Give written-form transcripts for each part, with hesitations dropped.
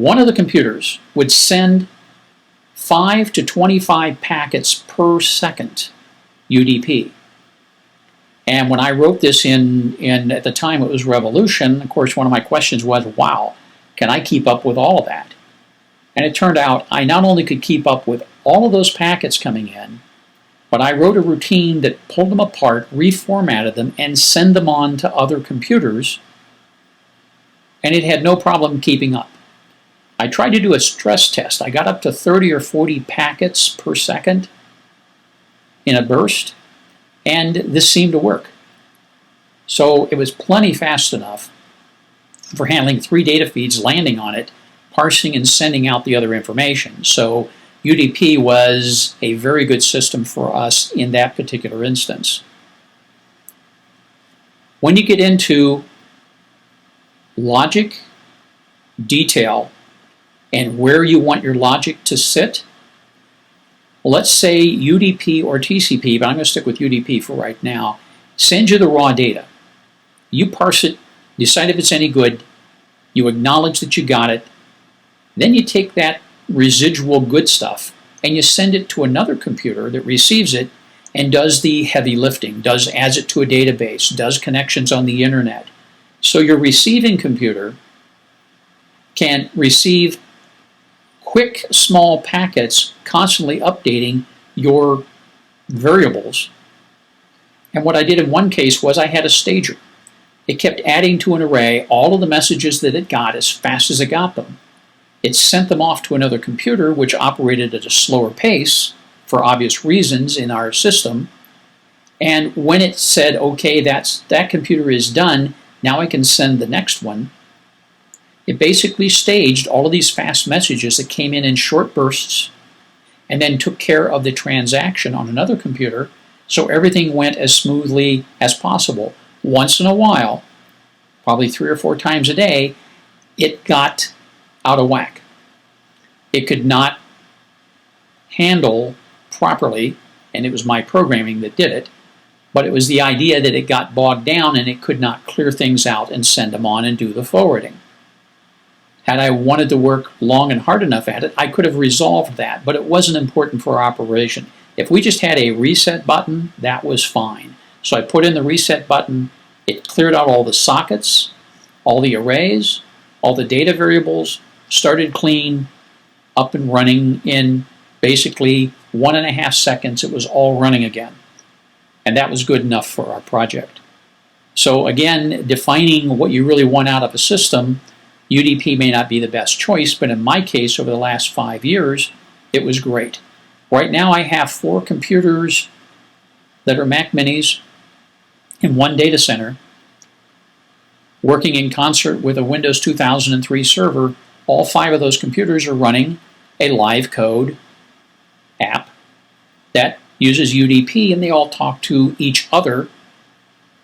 one of the computers would send 5 to 25 packets per second UDP. And when I wrote this in at the time it was Revolution, of course one of my questions was, wow, can I keep up with all of that? And it turned out I not only could keep up with all of those packets coming in, but I wrote a routine that pulled them apart, reformatted them, and sent them on to other computers, and it had no problem keeping up. I tried to do a stress test. I got up to 30 or 40 packets per second in a burst, and this seemed to work. So it was plenty fast enough for handling 3 data feeds, landing on it, parsing and sending out the other information. So UDP was a very good system for us in that particular instance. When you get into logic, detail, and where you want your logic to sit, let's say UDP or TCP, but I'm going to stick with UDP for right now, send you the raw data. You parse it, decide if it's any good, you acknowledge that you got it, then you take that residual good stuff and you send it to another computer that receives it and does the heavy lifting, adds it to a database, does connections on the internet. So your receiving computer can receive quick, small packets constantly updating your variables. And what I did in one case was I had a stager. It kept adding to an array all of the messages that it got as fast as it got them. It sent them off to another computer, which operated at a slower pace for obvious reasons in our system. And when it said, okay, that computer is done, now I can send the next one, it basically staged all of these fast messages that came in short bursts and then took care of the transaction on another computer, so everything went as smoothly as possible. Once in a while, probably 3 or 4 times a day, it got out of whack. It could not handle properly, and it was my programming that did it, but it was the idea that it got bogged down and it could not clear things out and send them on and do the forwarding. Had I wanted to work long and hard enough at it, I could have resolved that, but it wasn't important for our operation. If we just had a reset button, that was fine. So I put in the reset button, it cleared out all the sockets, all the arrays, all the data variables, started clean, up and running in basically 1.5 seconds. It was all running again. And that was good enough for our project. So again, defining what you really want out of a system, UDP may not be the best choice, but in my case, over the last 5 years, it was great. Right now I have 4 computers that are Mac Minis in one data center, working in concert with a Windows 2003 server. All 5 of those computers are running a live code app that uses UDP, and they all talk to each other.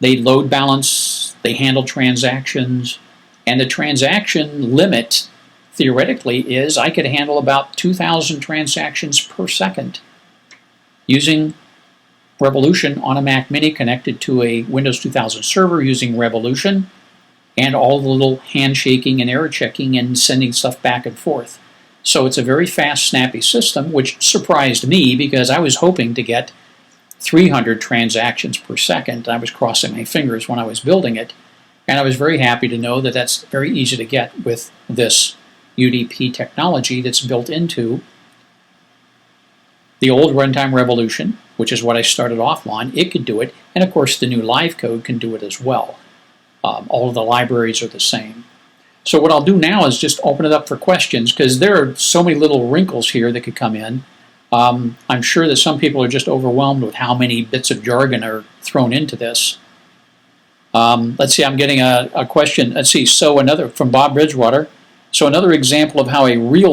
They load balance, they handle transactions, and the transaction limit theoretically is I could handle about 2,000 transactions per second using Revolution on a Mac Mini connected to a Windows 2000 server using Revolution, and all the little handshaking and error checking and sending stuff back and forth. So it's a very fast, snappy system, which surprised me because I was hoping to get 300 transactions per second. I was crossing my fingers when I was building it, and I was very happy to know that that's very easy to get with this UDP technology that's built into the old Runtime Revolution, which is what I started off on. It could do it, and of course the new live code can do it as well. All of the libraries are the same. So what I'll do now is just open it up for questions, because there are so many little wrinkles here that could come in. I'm sure that some people are just overwhelmed with how many bits of jargon are thrown into this. Let's see, I'm getting a question. Let's see, so another from Bob Bridgewater. So another example of how a real